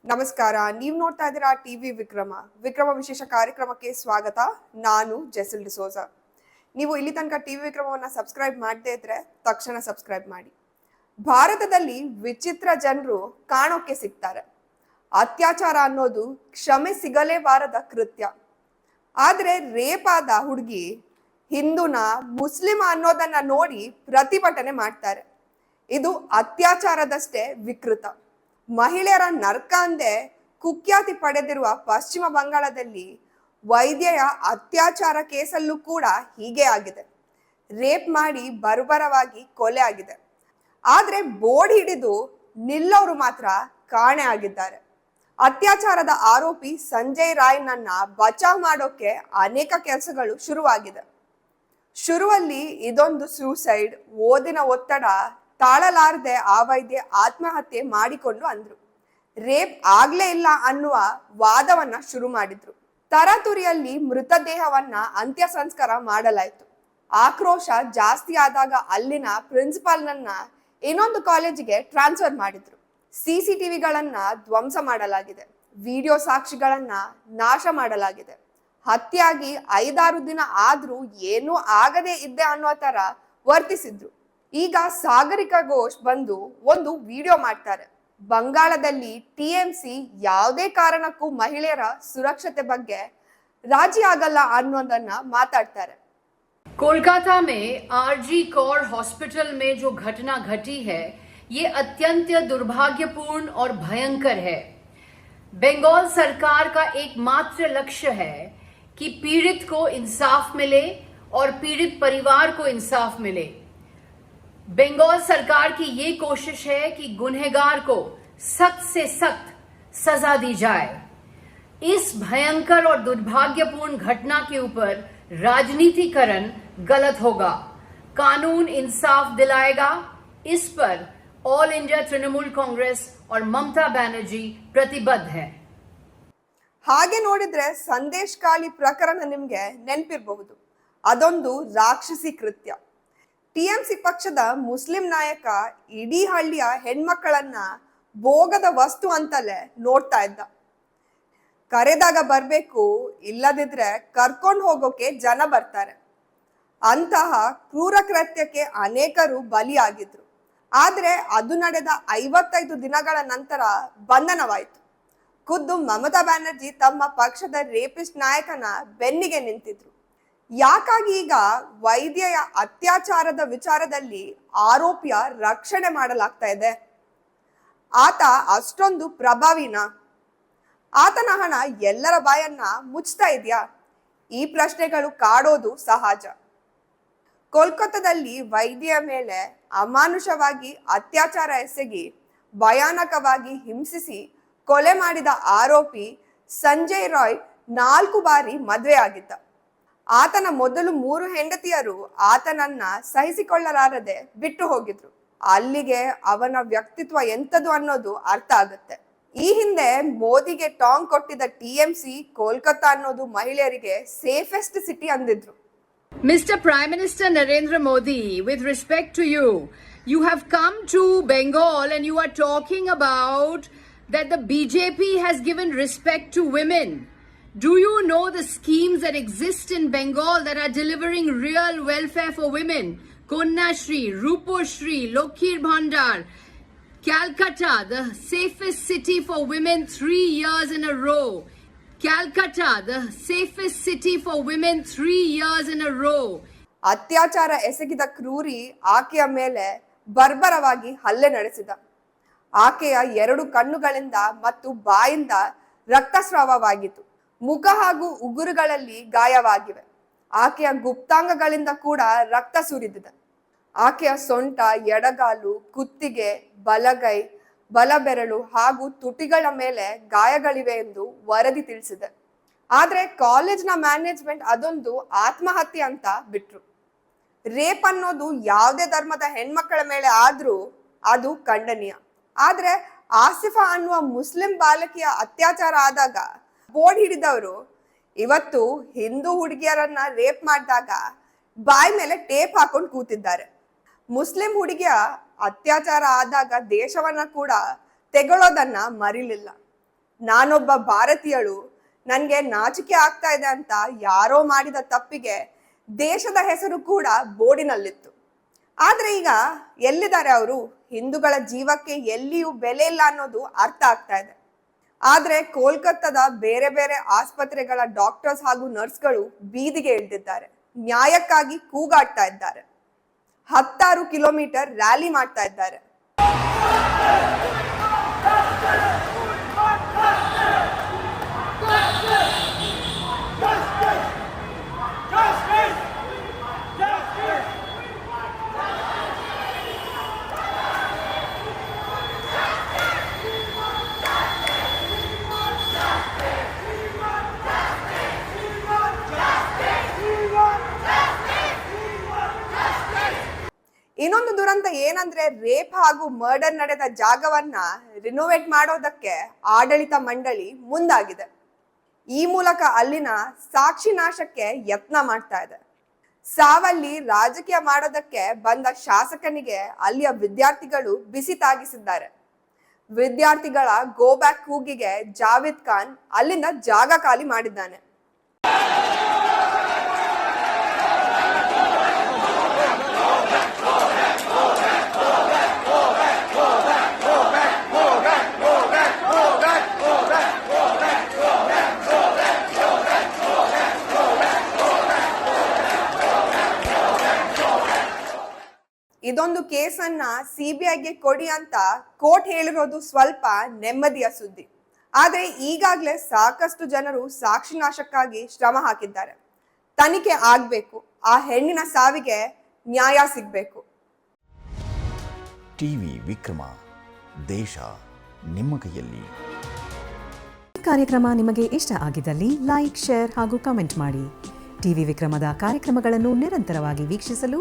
ನಮಸ್ಕಾರ. ನೀವು ನೋಡ್ತಾ ಇದ್ದೀರಾ ಟಿವಿ ವಿಕ್ರಮ ವಿಶೇಷ ಕಾರ್ಯಕ್ರಮಕ್ಕೆ ಸ್ವಾಗತ. ನಾನು ಜೆಸಿಲ್ ಡಿಸೋಜ. ನೀವು ಇಲ್ಲಿ ತನಕ ಟಿವಿ ವಿಕ್ರಮವನ್ನು ಸಬ್ಸ್ಕ್ರೈಬ್ ಮಾಡದೇ ಇದ್ರೆ ತಕ್ಷಣ ಸಬ್ಸ್ಕ್ರೈಬ್ ಮಾಡಿ. ಭಾರತದಲ್ಲಿ ವಿಚಿತ್ರ ಜನರು ಕಾಣೋಕೆ ಸಿಗ್ತಾರೆ. ಅತ್ಯಾಚಾರ ಅನ್ನೋದು ಕ್ಷಮೆ ಸಿಗಲೇಬಾರದ ಕೃತ್ಯ. ಆದ್ರೆ ರೇಪ್ ಆದ ಹುಡುಗಿ ಹಿಂದೂನ ಮುಸ್ಲಿಂ ಅನ್ನೋದನ್ನ ನೋಡಿ ಪ್ರತಿಭಟನೆ ಮಾಡ್ತಾರೆ. ಇದು ಅತ್ಯಾಚಾರದಷ್ಟೇ ವಿಕೃತ. ಮಹಿಳೆಯರ ನರ್ಕ ಅಂದೇ ಕುಖ್ಯಾತಿ ಪಡೆದಿರುವ ಪಶ್ಚಿಮ ಬಂಗಾಳದಲ್ಲಿ ವೈದ್ಯೆಯ ಅತ್ಯಾಚಾರ ಕೇಸಲ್ಲೂ ಕೂಡ ಹೀಗೆ ಆಗಿದೆ. ರೇಪ್ ಮಾಡಿ ಬರ್ಬರವಾಗಿ ಕೊಲೆ ಆಗಿದೆ. ಆದ್ರೆ ಬೋರ್ಡ್ ಹಿಡಿದು ನಿಲ್ಲೋರು ಮಾತ್ರ ಕಾಣೆ ಆಗಿದ್ದಾರೆ. ಅತ್ಯಾಚಾರದ ಆರೋಪಿ ಸಂಜಯ್ ರಾಯ್ನನ್ನ ಬಚಾವ್ ಮಾಡೋಕೆ ಅನೇಕ ಕೆಲಸಗಳು ಶುರುವಾಗಿದೆ. ಶುರುವಲ್ಲಿ ಇದೊಂದು ಸೂಸೈಡ್, ಓದಿನ ಒತ್ತಡ ತಾಳಲಾರದೆ ಆ ವೈದ್ಯೆ ಆತ್ಮಹತ್ಯೆ ಮಾಡಿಕೊಂಡು ಅಂದ್ರು. ರೇಪ್ ಆಗ್ಲೇ ಇಲ್ಲ ಅನ್ನುವ ವಾದವನ್ನ ಶುರು ಮಾಡಿದ್ರು. ತರಾತುರಿಯಲ್ಲಿ ಮೃತದೇಹವನ್ನ ಅಂತ್ಯ ಸಂಸ್ಕಾರ ಮಾಡಲಾಯ್ತು. ಆಕ್ರೋಶ ಜಾಸ್ತಿ ಆದಾಗ ಅಲ್ಲಿನ ಪ್ರಿನ್ಸಿಪಾಲ್ನನ್ನ ಇನ್ನೊಂದು ಕಾಲೇಜಿಗೆ ಟ್ರಾನ್ಸ್ಫರ್ ಮಾಡಿದ್ರು. CCTVಗಳನ್ನ ಧ್ವಂಸ ಮಾಡಲಾಗಿದೆ. ವಿಡಿಯೋ ಸಾಕ್ಷಿಗಳನ್ನ ನಾಶ ಮಾಡಲಾಗಿದೆ. ಹತ್ಯೆಯಾಗಿ 5-6 ದಿನ ಆದ್ರೂ ಏನೂ ಆಗದೆ ಇದ್ದೆ ಅನ್ನೋ ತರ ವರ್ತಿಸಿದ್ರು. ಈಗ ಸಾಗರಿಕಾ ಘೋಷ್ ಬಂದು ಒಂದು ವಿಡಿಯೋ ಮಾಡ್ತಾರೆ. ಬಂಗಾಳದಲ್ಲಿ TMC ಯಾವುದೇ ಕಾರಣಕ್ಕೂ ಮಹಿಳೆಯರ ಸುರಕ್ಷತೆ ಬಗ್ಗೆ ರಾಜಿ ಆಗಲ್ಲ ಅನ್ನೋದನ್ನ ಮಾತಾಡ್ತಾರೆ. कोलकाता में RG कौर हॉस्पिटल में जो घटना घटी है ये अत्यंत दुर्भाग्यपूर्ण और भयंकर है। बंगाल सरकार का एकमात्र लक्ष्य है कि पीड़ित को इंसाफ मिले और पीड़ित परिवार को इंसाफ मिले। बंगाल सरकार की ये कोशिश है कि गुनहगार को सख्त से सख्त सजा दी जाए। इस भयंकर और दुर्भाग्यपूर्ण घटना के ऊपर राजनीतिकरण गलत होगा। कानून इंसाफ दिलाएगा। इस पर ऑल इंडिया तृणमूल कांग्रेस और ममता बनर्जी प्रतिबद्ध है। ಹಾಗೆ ನೋಡಿದ್ರೆ ಸಂದೇಶ್ ಕಾಳಿ ಪ್ರಕರಣ ನಿಮ್ಗೆ ನೆನಪಿರಬಹುದು. ಅದೊಂದು ರಾಕ್ಷಸಿ ಕೃತ್ಯ. TMC ಪಕ್ಷದ ಮುಸ್ಲಿಂ ನಾಯಕ ಇಡೀ ಹಳ್ಳಿಯ ಹೆಣ್ಮಕ್ಕಳನ್ನ ಭೋಗದ ವಸ್ತು ಅಂತಲೇ ನೋಡ್ತಾ ಇದ್ದ. ಕರೆದಾಗ ಬರ್ಬೇಕು, ಇಲ್ಲದಿದ್ರೆ ಕರ್ಕೊಂಡು ಹೋಗೋಕೆ ಜನ ಬರ್ತಾರೆ. ಅಂತಹ ಕ್ರೂರ ಕೃತ್ಯಕ್ಕೆ ಅನೇಕರು ಬಲಿಯಾಗಿದ್ರು. ಆದ್ರೆ ಅದು ನಡೆದ 55 ದಿನಗಳ ನಂತರ ಬಂಧನವಾಯಿತು. ಖುದ್ದು ಮಮತಾ ಬ್ಯಾನರ್ಜಿ ತಮ್ಮ ಪಕ್ಷದ ರೇಪಿಸ್ಟ್ ನಾಯಕನ ಬೆನ್ನಿಗೆ ನಿಂತಿದ್ರು. ಯಾಕಾಗಿ ಈಗ ವೈದ್ಯೆಯ ಅತ್ಯಾಚಾರದ ವಿಚಾರದಲ್ಲಿ ಆರೋಪಿಯ ರಕ್ಷಣೆ ಮಾಡಲಾಗ್ತಾ ಇದೆ? ಆತ ಅಷ್ಟೊಂದು ಪ್ರಭಾವಿನ? ಆತನ ಹಣ ಎಲ್ಲರ ಬಾಯನ್ನ ಮುಚ್ತಾ ಇದೆಯಾ? ಈ ಪ್ರಶ್ನೆಗಳು ಕಾಡೋದು ಸಹಜ. ಕೋಲ್ಕತ್ತಾದಲ್ಲಿ ವೈದ್ಯೆಯ ಮೇಲೆ ಅಮಾನುಷವಾಗಿ ಅತ್ಯಾಚಾರ ಎಸಗಿ ಭಯಾನಕವಾಗಿ ಹಿಂಸಿಸಿ ಕೊಲೆ ಮಾಡಿದ ಆರೋಪಿ ಸಂಜಯ್ ರಾಯ್ 4 ಬಾರಿ ಮದುವೆ ಆಗಿದ್ದ. ಆತನ ಮೊದಲು 3 ಹೆಂಡತಿಯರು ಆತನನ್ನ ಸಹಿಸಿಕೊಳ್ಳಲಾರದೆ ಬಿಟ್ಟು ಹೋಗಿದ್ರು. ಅಲ್ಲಿಗೆ ಅವನ ವ್ಯಕ್ತಿತ್ವ ಎಂತದು ಅನ್ನೋದು ಅರ್ಥ ಆಗುತ್ತೆ. ಈ ಹಿಂದೆ ಮೋದಿಗೆ ಟಾಂಗ್ ಕೊಟ್ಟಿದ್ದ TMC ಕೋಲ್ಕತ್ತಾ ಅನ್ನೋದು ಮಹಿಳೆಯರಿಗೆ ಸೇಫೆಸ್ಟ್ ಸಿಟಿ ಅಂದಿದ್ರು. Mr. Prime Minister Narendra Modi, with respect to you, you have come to Bengal and you are talking about that the BJP has given respect to women. Do you know the schemes that exist in Bengal that are delivering real welfare for women? Kanya Shri, Rupur Shri, Lokhir Bhandar, Calcutta, the safest city for women 3 years in a row. Calcutta, the safest city for women 3 years in a row. ಅತ್ಯಾಚಾರ ಎಸಗಿದ ಕ್ರೂರಿ ಆಕೆಯ ಮೇಲೆ ಬರ್ಬರವಾಗಿ ಹಲ್ಲೆ ನಡೆಸಿದ. ಆಕೆಯ 2 ಕಣ್ಣುಗಳಿಂದ ಮತ್ತು ಬಾಯಿಂದ ರಕ್ತಸ್ರಾವವಾಗಿತ್ತು. ಮುಖ ಹಾಗೂ ಉಗುರುಗಳಲ್ಲಿ ಗಾಯವಾಗಿವೆ. ಆಕೆಯ ಗುಪ್ತಾಂಗಗಳಿಂದ ಕೂಡ ರಕ್ತ ಸುರಿದಿದೆ. ಆಕೆಯ ಸೊಂಟ, ಎಡಗಾಲು, ಕುತ್ತಿಗೆ, ಬಲಗೈ, ಬಲಬೆರಳು ಹಾಗೂ ತುಟಿಗಳ ಮೇಲೆ ಗಾಯಗಳಿವೆ ಎಂದು ವರದಿ ತಿಳಿಸಿದೆ. ಆದ್ರೆ ಕಾಲೇಜ್ನ ಮ್ಯಾನೇಜ್ಮೆಂಟ್ ಅದೊಂದು ಆತ್ಮಹತ್ಯೆ ಅಂತ ಬಿಟ್ರು. ರೇಪ್ ಅನ್ನೋದು ಯಾವುದೇ ಧರ್ಮದ ಹೆಣ್ಮಕ್ಕಳ ಮೇಲೆ ಆದ್ರೂ ಅದು ಖಂಡನೀಯ. ಆದ್ರೆ ಆಸಿಫಾ ಅನ್ನುವ ಮುಸ್ಲಿಂ ಬಾಲಕಿಯ ಅತ್ಯಾಚಾರ ಆದಾಗ ಬೋರ್ಡ್ ಹಿಡಿದವರು ಇವತ್ತು ಹಿಂದೂ ಹುಡುಗಿಯರನ್ನ ರೇಪ್ ಮಾಡಿದಾಗ ಬಾಯಿ ಮೇಲೆ ಟೇಪ್ ಹಾಕೊಂಡು ಕೂತಿದ್ದಾರೆ. ಮುಸ್ಲಿಂ ಹುಡುಗಿಯ ಅತ್ಯಾಚಾರ ಆದಾಗ ದೇಶವನ್ನ ಕೂಡ ತೆಗೊಳ್ಳೋದನ್ನ ಮರಿಲಿಲ್ಲ. ನಾನೊಬ್ಬ ಭಾರತೀಯಳು, ನನಗೆ ನಾಚಿಕೆ ಆಗ್ತಾ ಇದೆ ಅಂತ ಯಾರೋ ಮಾಡಿದ ತಪ್ಪಿಗೆ ದೇಶದ ಹೆಸರು ಕೂಡ ಬೋರ್ಡಿನಲ್ಲಿತ್ತು. ಆದ್ರೆ ಈಗ ಎಲ್ಲಿದ್ದಾರೆ ಅವರು? ಹಿಂದೂಗಳ ಜೀವಕ್ಕೆ ಎಲ್ಲಿಯೂ ಬೆಲೆ ಇಲ್ಲ ಅನ್ನೋದು ಅರ್ಥ ಆಗ್ತಾ ಇದೆ. ಆದ್ರೆ ಕೋಲ್ಕತ್ತಾದ ಬೇರೆ ಬೇರೆ ಆಸ್ಪತ್ರೆಗಳ ಡಾಕ್ಟರ್ಸ್ ಹಾಗೂ ನರ್ಸ್ಗಳು ಬೀದಿಗೆ ಇಳಿದಿದ್ದಾರೆ. ನ್ಯಾಯಕ್ಕಾಗಿ ಕೂಗಾಡ್ತಾ ಇದ್ದಾರೆ. 10 ಕಿಲೋಮೀಟರ್ ರ್ಯಾಲಿ ಮಾಡ್ತಾ ಇದ್ದಾರೆ. ಇನ್ನೊಂದು ದುರಂತ ಏನಂದ್ರೆ, ರೇಪ್ ಹಾಗೂ ಮರ್ಡರ್ ನಡೆದ ಜಾಗವನ್ನ ರಿನೋವೇಟ್ ಮಾಡೋದಕ್ಕೆ ಆಡಳಿತ ಮಂಡಳಿ ಮುಂದಾಗಿದೆ. ಈ ಮೂಲಕ ಅಲ್ಲಿನ ಸಾಕ್ಷಿ ನಾಶಕ್ಕೆ ಯತ್ನ ಮಾಡ್ತಾ ಇದೆ. ಸಾವಲ್ಲಿ ರಾಜಕೀಯ ಮಾಡೋದಕ್ಕೆ ಬಂದ ಶಾಸಕನಿಗೆ ಅಲ್ಲಿಯ ವಿದ್ಯಾರ್ಥಿಗಳು ಬಿಸಿ ತಾಗಿಸಿದ್ದಾರೆ. ವಿದ್ಯಾರ್ಥಿಗಳ ಗೋ ಬ್ಯಾಕ್ ಕೂಗಿಗೆ ಜಾವೇದ್ ಖಾನ್ ಅಲ್ಲಿಂದ ಜಾಗ ಖಾಲಿ ಮಾಡಿದ್ದಾನೆ. ಇದೊಂದು ಕೇಸನ್ನ ಸಿಬಿಐಗೆ ಕೊಡಿ ಅಂತ ಕೋರ್ಟ್ ಹೇಳಿರೋದು ಸ್ವಲ್ಪ ನೆಮ್ಮದಿಯ ಸುದ್ದಿ. ಆದ್ರೆ ಈಗಾಗಲೇ ಸಾಕಷ್ಟು ಜನರು ಸಾಕ್ಷಿ ನಾಶಕ್ಕಾಗಿ ಶ್ರಮ ಹಾಕಿದ್ದಾರೆ. ತನಿಖೆ ಆಗ್ಬೇಕು, ಆ ಹೆಣ್ಣಿನ ಸಾವಿಗೆ ನ್ಯಾಯ ಸಿಗ್ಬೇಕು. ಟಿವಿ ವಿಕ್ರಮ, ದೇಶ ನಿಮ್ಮ ಕೈಯಲ್ಲಿ. ಈ ಕಾರ್ಯಕ್ರಮ ನಿಮಗೆ ಇಷ್ಟ ಆಗಿದ್ದಲ್ಲಿ ಲೈಕ್, ಶೇರ್ ಹಾಗೂ ಕಮೆಂಟ್ ಮಾಡಿ. ಟಿವಿ ವಿಕ್ರಮದ ಕಾರ್ಯಕ್ರಮಗಳನ್ನು ನಿರಂತರವಾಗಿ ವೀಕ್ಷಿಸಲು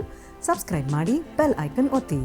ಸಬ್ಸ್ಕ್ರೈಬ್ ಮಾಡಿ, ಬೆಲ್ ಐಕನ್ ಒತ್ತಿ.